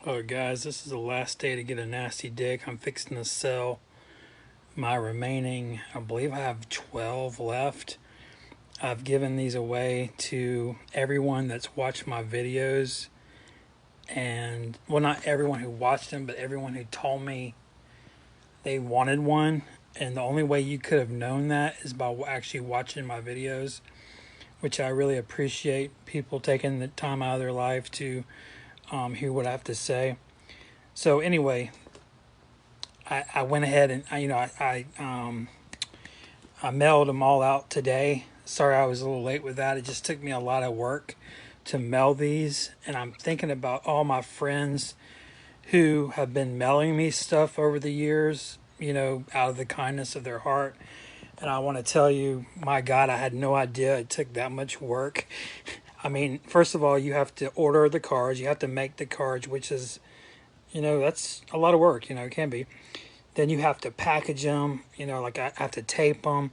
Oh, guys, this is the last day to get a nasty dick. I'm fixing to sell my remaining, I believe I have 12 left. I've given these away to everyone that's watched my videos. And, well, not everyone who watched them, but everyone who told me they wanted one. And the only way you could have known that is by actually watching my videos, which I really appreciate people taking the time out of their life to hear what I have to say. So, anyway, I went ahead and I mailed them all out today. Sorry I was a little late with that. It just took me a lot of work to mail these, and I'm thinking about all my friends who have been mailing me stuff over the years, out of the kindness of their heart. And I want to tell you, my God, I had no idea it took that much work. I mean, first of all, you have to order the cards, you have to make the cards, which is, that's a lot of work, it can be. Then you have to package them, like I have to tape them.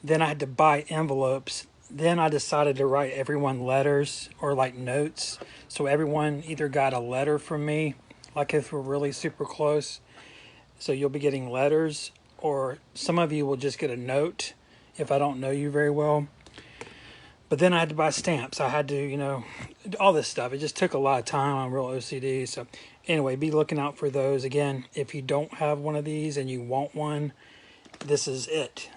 Then I had to buy envelopes. Then I decided to write everyone letters or like notes. So everyone either got a letter from me, like if we're really super close. So you'll be getting letters, or some of you will just get a note if I don't know you very well. But then I had to buy stamps. I had to, all this stuff. It just took a lot of time. I'm real OCD. So anyway, be looking out for those. Again, if you don't have one of these and you want one, this is it.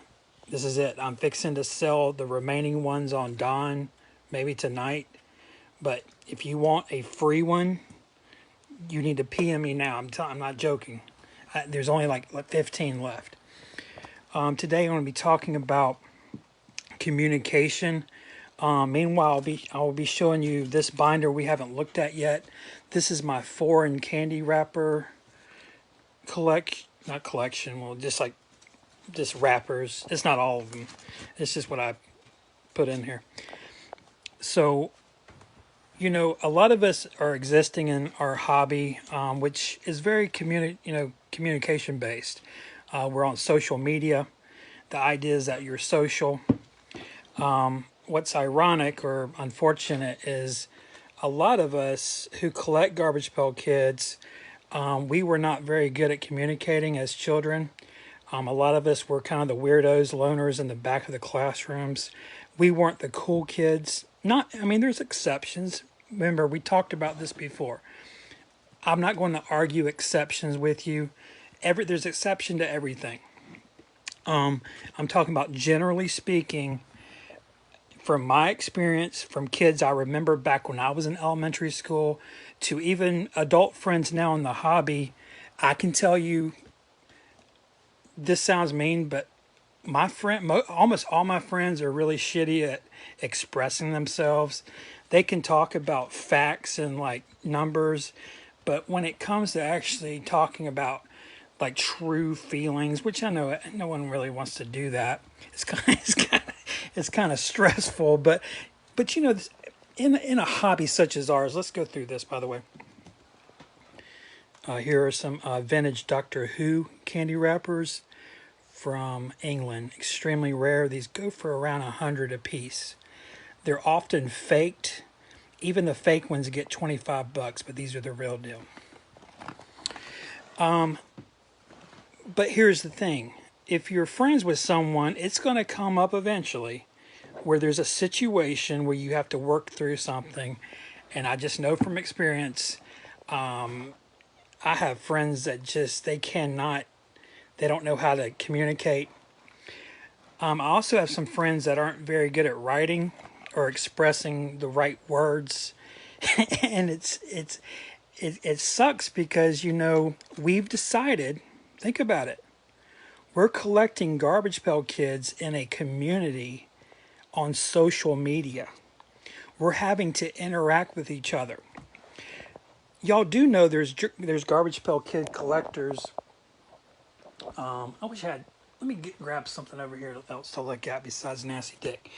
This is it. I'm fixing to sell the remaining ones on Dawn, maybe tonight. But if you want a free one, you need to PM me now. I'm not joking. There's only like 15 left. Today I'm going to be talking about communication. Meanwhile, I'll be showing you this binder we haven't looked at yet. This is my foreign candy wrapper not collection, well, just wrappers. It's not all of them. It's just what I put in here. So, a lot of us are existing in our hobby, which is very communication based. We're on social media. The idea is that you're social. What's ironic or unfortunate is a lot of us who collect Garbage Pail Kids, we were not very good at communicating as children. A lot of us were kind of the weirdos, loners in the back of the classrooms. We weren't the cool kids. There's exceptions. Remember, we talked about this before. I'm not going to argue exceptions with you. There's exception to everything. I'm talking about generally speaking, from my experience, from kids I remember back when I was in elementary school to even adult friends now in the hobby, I can tell you, this sounds mean, but almost all my friends are really shitty at expressing themselves. They can talk about facts and like numbers, but when it comes to actually talking about like true feelings, which I know no one really wants to do that. It's kind of stressful, but in a hobby such as ours, let's go through this. By the way, here are some vintage Doctor Who candy wrappers from England. Extremely rare. These go for around 100 a piece. They're often faked. Even the fake ones get $25, but these are the real deal. But here's the thing. If you're friends with someone, it's going to come up eventually where there's a situation where you have to work through something. And I just know from experience, I have friends that they don't know how to communicate. I also have some friends that aren't very good at writing or expressing the right words. And it sucks because, we've decided, think about it. We're collecting Garbage Pail Kids in a community on social media. We're having to interact with each other. Y'all do know there's Garbage Pail Kid collectors. I wish I had. Let me grab something over here else to look at besides Nasty Dick.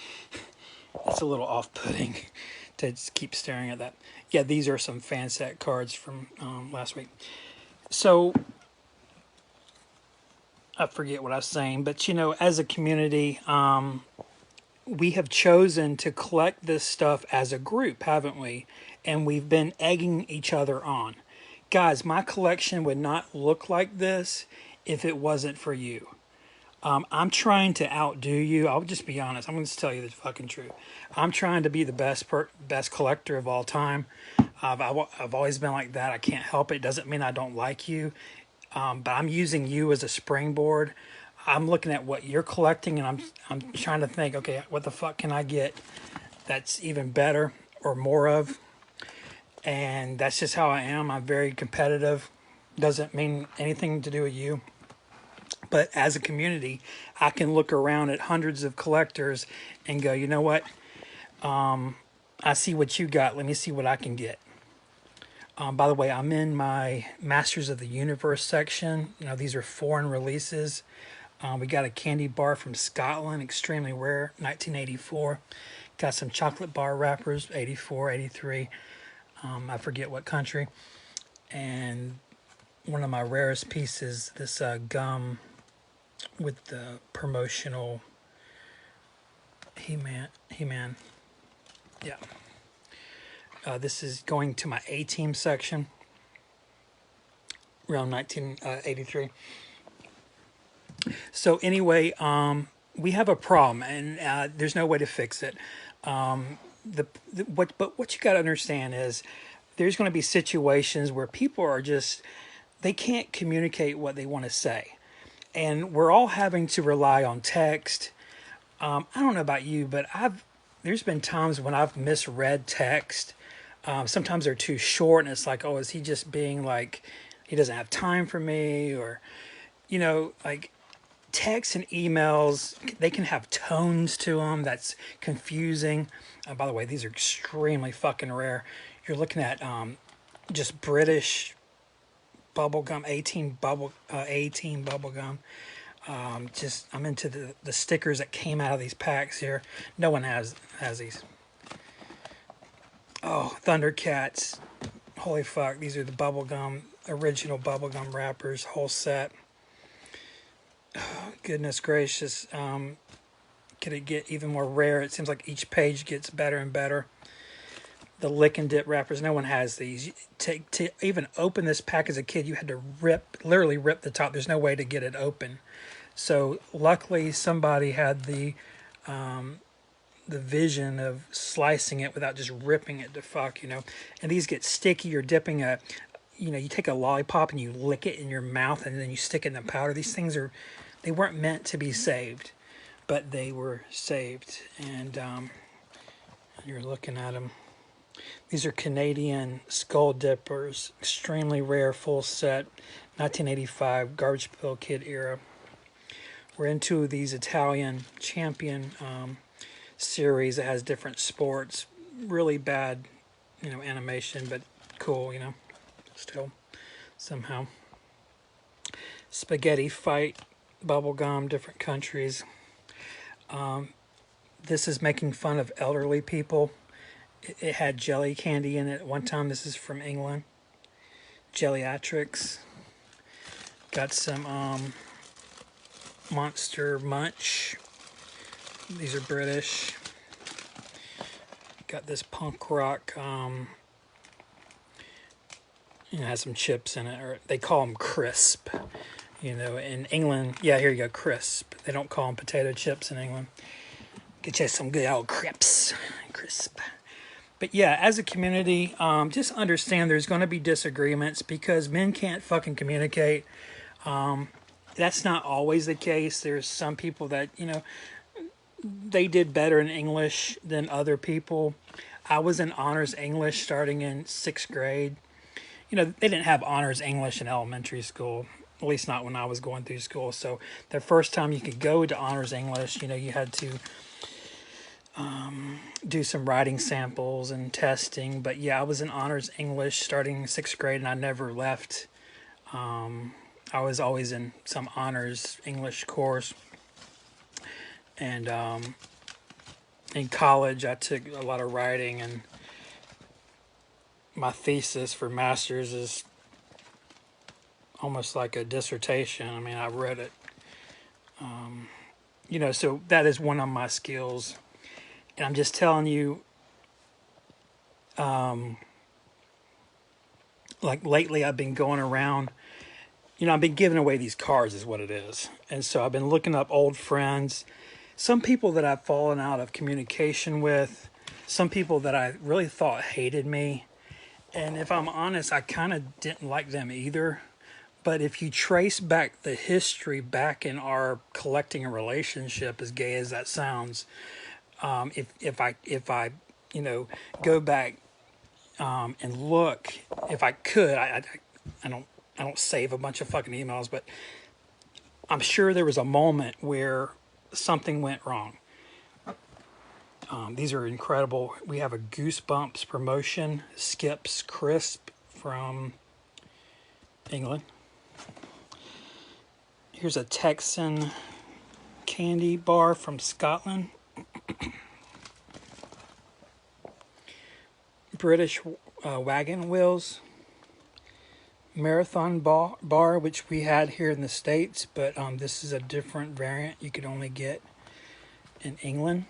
It's a little off-putting to just keep staring at that. Yeah, these are some fan set cards from last week. So I forget what I was saying, but as a community, we have chosen to collect this stuff as a group, haven't we? And we've been egging each other on. Guys, my collection would not look like this if it wasn't for you. I'm trying to outdo you. I'll just be honest. I'm going to tell you the fucking truth. I'm trying to be the best collector of all time. I've always been like that. I can't help it. Doesn't mean I don't like you. But I'm using you as a springboard. I'm looking at what you're collecting, and I'm trying to think, okay, what the fuck can I get that's even better or more of? And that's just how I am. I'm very competitive. Doesn't mean anything to do with you. But as a community, I can look around at hundreds of collectors and go, you know what? I see what you got. Let me see what I can get. By the way, I'm in my Masters of the Universe section. You know, these are foreign releases. We got a candy bar from Scotland, extremely rare, 1984. Got some chocolate bar wrappers, 84, 83. I forget what country. And one of my rarest pieces, this gum with the promotional He-Man. Yeah. This is going to my A-Team section, around 1983. So anyway, we have a problem, and there's no way to fix it. What you got to understand is there's going to be situations where people are just, they can't communicate what they want to say, and we're all having to rely on text. I don't know about you, but there's been times when I've misread text. Sometimes they're too short, and it's like, oh, is he just being like, he doesn't have time for me, or like texts and emails, they can have tones to them that's confusing. By the way, these are extremely fucking rare. You're looking at just British bubblegum, A-Team bubblegum. Just I'm into the stickers that came out of these packs here. No one has these. Oh, Thundercats. Holy fuck, these are the original bubblegum wrappers, whole set. Oh, goodness gracious. Could it get even more rare? It seems like each page gets better and better. The lick and dip wrappers, no one has these. To even open this pack as a kid, you had to literally rip the top. There's no way to get it open. So luckily somebody had the vision of slicing it without just ripping it to fuck, And these get sticky. You're dipping you take a lollipop and you lick it in your mouth and then you stick it in the powder. These things they weren't meant to be saved, but they were saved. And you're looking at them. These are Canadian Skull Dippers, extremely rare, full set, 1985, Garbage Pail Kid era. We're into these Italian Champion series that has different sports. Really bad, animation, but cool, still, somehow. Spaghetti Fight, bubblegum, different countries. This is making fun of elderly people. It had jelly candy in it at one time. This is from England. Jelliatrix. Got some Monster Munch. These are British. Got this punk rock. It has some chips in it, or they call them crisp. In England, yeah, here you go, crisp. They don't call them potato chips in England. Get you some good old crisp. But yeah, as a community, just understand there's going to be disagreements because men can't fucking communicate. That's not always the case. There's some people that, they did better in English than other people. I was in honors English starting in 6th grade. They didn't have honors English in elementary school, at least not when I was going through school. So the first time you could go to honors English, you had to do some writing samples and testing. But yeah, I was in honors English starting in 6th grade, and I never left. I was always in some honors English course. And in college, I took a lot of writing, and my thesis for master's is almost like a dissertation. I mean, I read it. So that is one of my skills. And I'm just telling you, like lately I've been going around, I've been giving away these cards is what it is. And so I've been looking up old friends, some people that I've fallen out of communication with, some people that I really thought hated me. And if I'm honest, I kind of didn't like them either. But if you trace back the history back in our collecting a relationship, as gay as that sounds, if I go back and look, if I could, I don't I don't save a bunch of fucking emails, but I'm sure there was a moment where something went wrong. These are incredible. We have a Goosebumps promotion, Skips Crisp from England. Here's a Texan candy bar from Scotland. British wagon wheels. Marathon bar, which we had here in the States, but this is a different variant you could only get in England.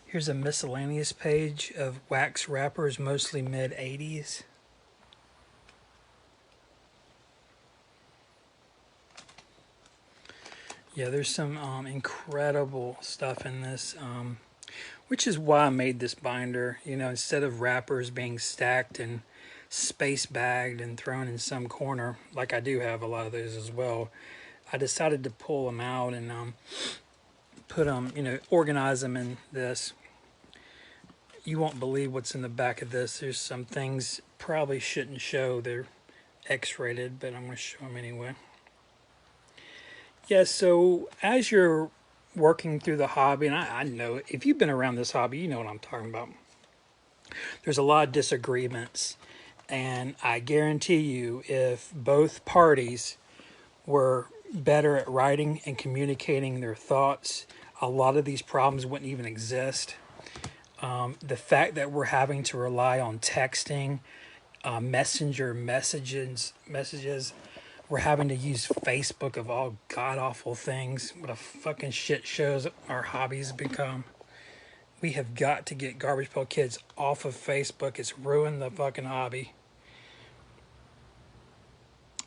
Here's a miscellaneous page of wax wrappers, mostly mid-80s. Yeah, there's some incredible stuff in this, which is why I made this binder. Instead of wrappers being stacked and space bagged and thrown in some corner, like I do have a lot of those as well, I decided to pull them out and put them, organize them in this. You won't believe what's in the back of this. There's some things probably shouldn't show. They're X-rated, but I'm going to show them anyway. Yeah, so as you're working through the hobby, and I know if you've been around this hobby, you know what I'm talking about. There's a lot of disagreements, and I guarantee you if both parties were better at writing and communicating their thoughts, a lot of these problems wouldn't even exist. The fact that we're having to rely on texting, messenger messages, we're having to use Facebook of all god-awful things. What a fucking shit shows our hobbies become. We have got to get Garbage Pail Kids off of Facebook. It's ruined the fucking hobby.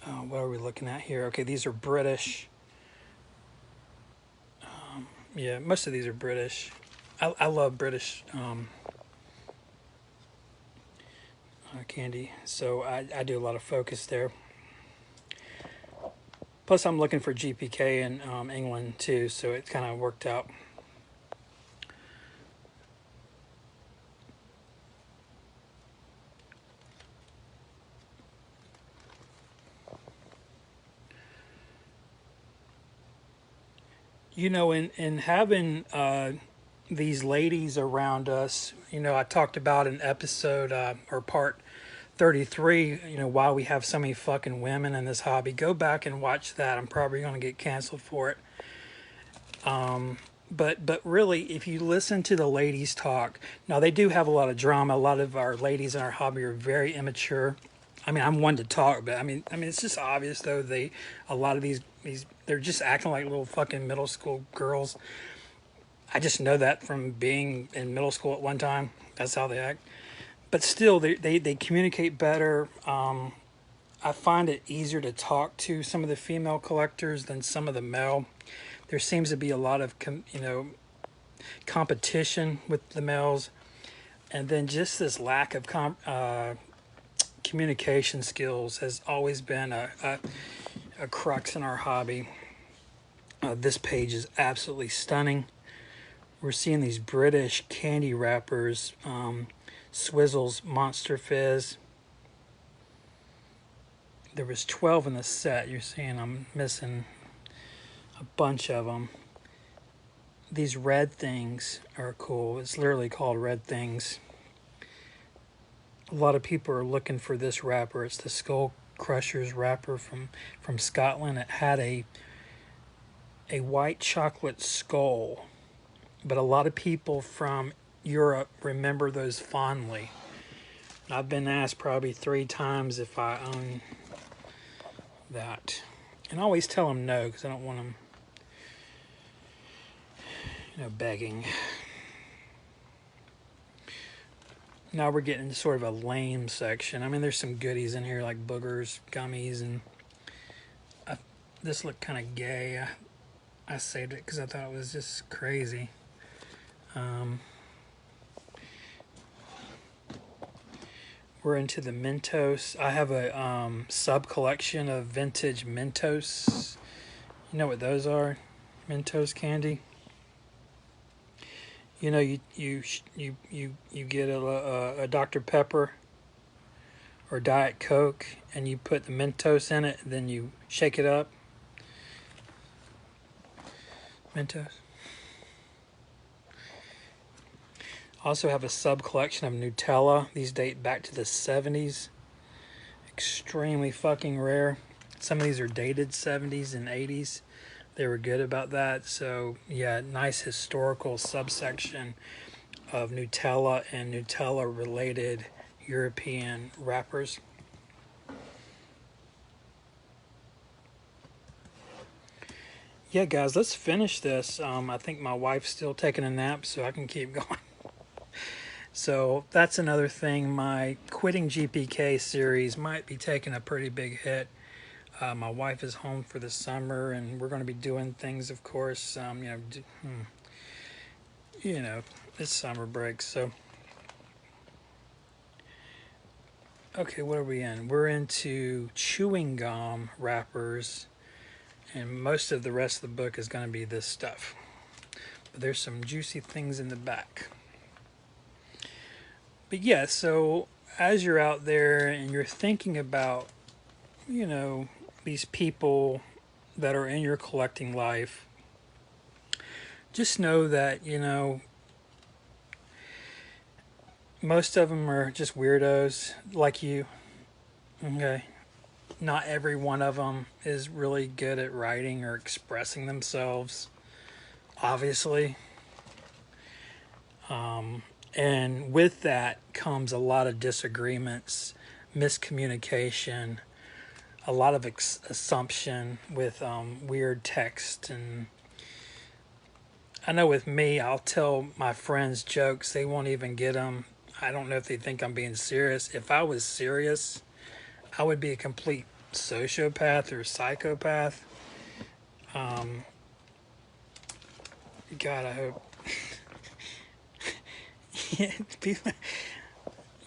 What are we looking at here? Okay, these are British. Yeah, most of these are British. I love British candy, so I do a lot of focus there. Plus, I'm looking for GPK in England too, so it kind of worked out. In having these ladies around us, I talked about in episode or part 33, why we have so many fucking women in this hobby. Go back and watch that. I'm probably going to get canceled for it. But really, if you listen to the ladies talk, now they do have a lot of drama. A lot of our ladies in our hobby are very immature. I mean, I'm one to talk, but I mean, it's just obvious though. A lot of these, they're just acting like little fucking middle school girls. I just know that from being in middle school at one time. That's how they act. But still, they communicate better. I find it easier to talk to some of the female collectors than some of the male. There seems to be a lot of competition with the males, and then just this lack of communication skills has always been a crux in our hobby. This page is absolutely stunning. We're seeing these British candy wrappers, Swizzles Monster Fizz. There was 12 in the set. You're seeing I'm missing a bunch of them. These red things are cool. It's literally called Red Things. A lot of people are looking for this wrapper. It's the Skull Crushers wrapper from Scotland. It had a white chocolate skull, but a lot of people from Europe remember those fondly. I've been asked probably 3 times if I own that, and I always tell them no because I don't want them begging. Now we're getting into sort of a lame section. I mean, there's some goodies in here like boogers, gummies, and this looked kind of gay. I saved it because I thought it was just crazy. We're into the Mentos. I have a sub collection of vintage Mentos. You know what those are? Mentos candy. You know, you get a Dr. Pepper or Diet Coke, and you put the Mentos in it, and then you shake it up. Mentos. Also have a sub collection of Nutella. These date back to the 70s. Extremely fucking rare. Some of these are dated 70s and 80s. They were good about that. So yeah, nice historical subsection of Nutella and Nutella related European wrappers. Yeah, guys, let's finish this. I think my wife's still taking a nap, so I can keep going. So that's another thing. My quitting GPK series might be taking a pretty big hit. My wife is home for the summer, and we're going to be doing things, of course. It's summer break. So, okay, what are we in? We're into chewing gum wrappers, and most of the rest of the book is going to be this stuff. But there's some juicy things in the back. But yeah, so as you're out there and you're thinking about, these people that are in your collecting life, just know that, most of them are just weirdos like you. Okay. Not every one of them is really good at writing or expressing themselves, obviously. And with that comes a lot of disagreements, miscommunication, a lot of assumption with weird text. And I know with me, I'll tell my friends jokes, they won't even get them. I don't know if they think I'm being serious. If I was serious, I would be a complete sociopath or psychopath. God, I hope.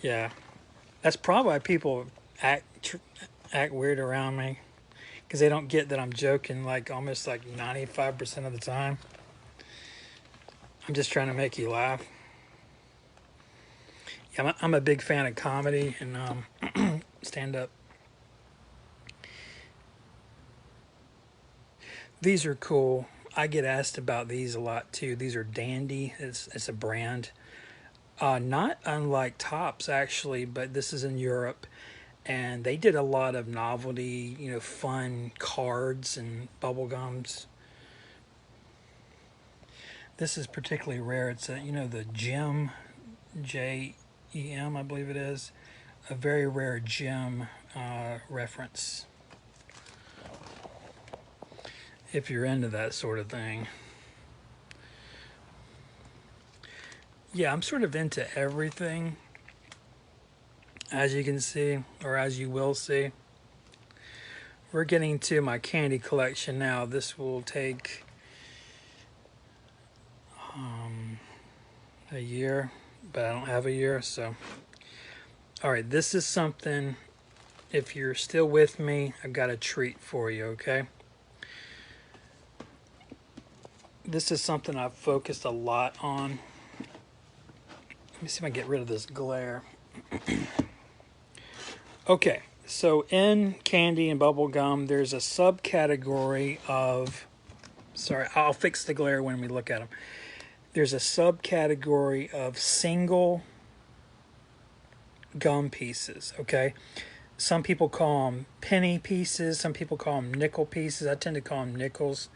Yeah, that's probably why people act weird around me, because they don't get that I'm joking like almost like 95% of the time. I'm just trying to make you laugh. Yeah, I'm a big fan of comedy and stand up. These are cool. I get asked about these a lot too. These are Dandy. It's a brand. Not unlike Tops actually, but this is in Europe, and they did a lot of novelty, fun cards and bubble gums. This is particularly rare. It's the Gem, Gem, I believe it is, a very rare gem reference. If you're into that sort of thing. Yeah, I'm sort of into everything, as you can see, or as you will see. We're getting to my candy collection now. This will take a year, but I don't have a year, so. All right, this is something, if you're still with me, I've got a treat for you, okay? This is something I've focused a lot on. Let me see if I can get rid of this glare. Okay, so in candy and bubble gum, there's a subcategory of, sorry, I'll fix the glare when we look at them. There's a subcategory of single gum pieces, okay? Some people call them penny pieces. Some people call them nickel pieces. I tend to call them nickels.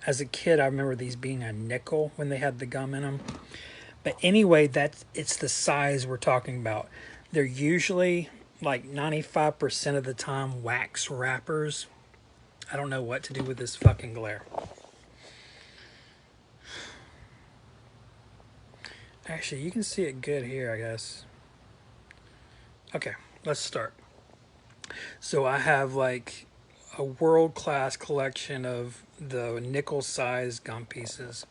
As a kid, I remember these being a nickel when they had the gum in them. But anyway, it's the size we're talking about. They're usually like 95% of the time wax wrappers. I don't know what to do with this fucking glare. Actually, you can see it good here, I guess. Okay, let's start. So I have like a world-class collection of the nickel-sized gum pieces.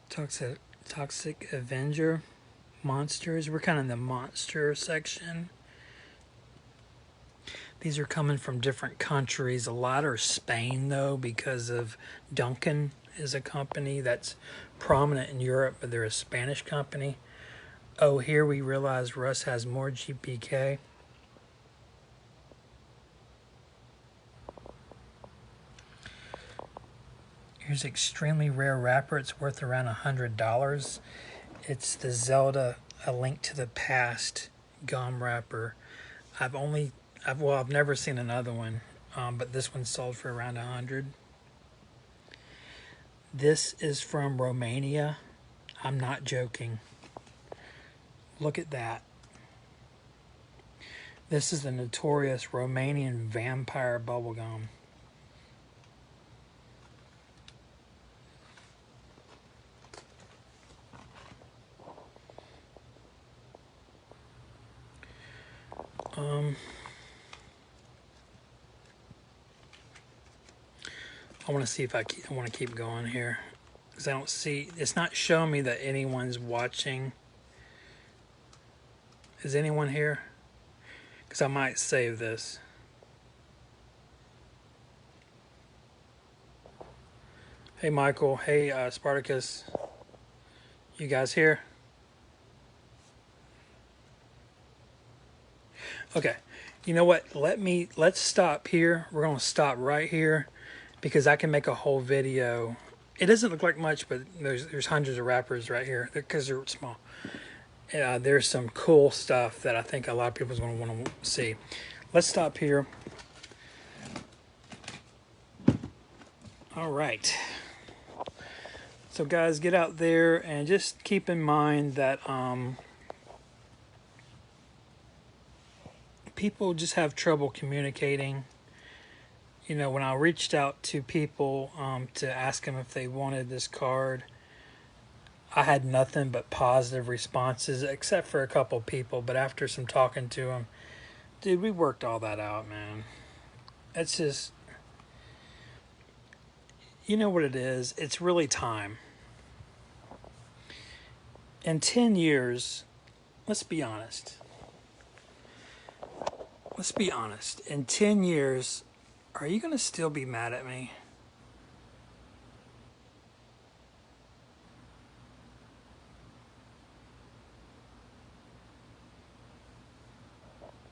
Toxic, Toxic Avenger monsters. We're kind of in the monster section. These are coming from different countries. A lot are Spain, though, because of Duncan is a company that's prominent in Europe, but they're a Spanish company. Oh, here we realize Russ has more GPK. Here's extremely rare wrapper. It's worth around $100. It's the Zelda A Link to the Past gum wrapper. I've never seen another one, but this one sold for around 100. This is from Romania. I'm not joking. Look at that. This is the notorious Romanian vampire bubblegum. I want to see if I want to keep going here because I don't see. It's not showing me that anyone's watching. Is anyone here? Because I might save this. Hey, Michael. Hey, Spartacus. You guys here? Okay. You know what? Let's stop here. We're going to stop right here because I can make a whole video. It doesn't look like much, but there's hundreds of wrappers right here because they're small. There's some cool stuff that I think a lot of people are going to want to see. Let's stop here. All right. So guys, get out there and just keep in mind that people just have trouble communicating. You know, when I reached out to people to ask them if they wanted this card, I had nothing but positive responses, except for a couple people. But after some talking to them, dude, we worked all that out, man. It's just, you know what it is? It's really time. In 10 years, let's be honest. Let's be honest. In 10 years, are you going to still be mad at me?